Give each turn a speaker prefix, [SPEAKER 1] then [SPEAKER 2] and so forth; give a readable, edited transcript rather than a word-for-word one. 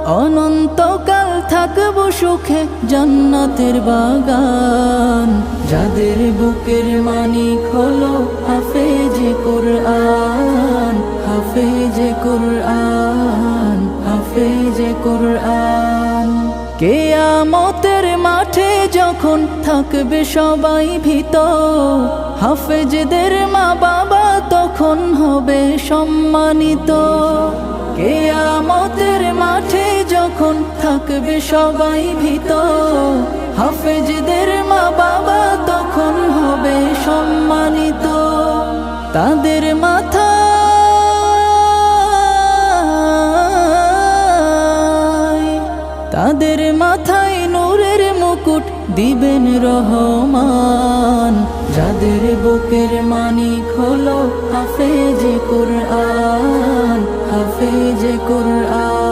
[SPEAKER 1] অনন্তকাল থাকবো সুখে জান্নাতের বাগান। যাদের বুকের মানিক হলো হাফেজে কোরআন, হাফেজে কোরআন, হাফেজে কোরআন। কিয়ামতের মাঠে যখন থাকবে সবাই ভীত, হাফেজদের মা বাবা তখন হবে সম্মানিত। কিয়ামতের মাঠে যখন থাকবে সবাই ভীত, হাফেজদের মা বাবা তখন হবে সম্মানিত। তাদের মাথায় নূরের মুকুট দিবেন রহমান। যাদের বুকের মানিক হলো হাফেজে কোরআন, হাফেজে কোরআন।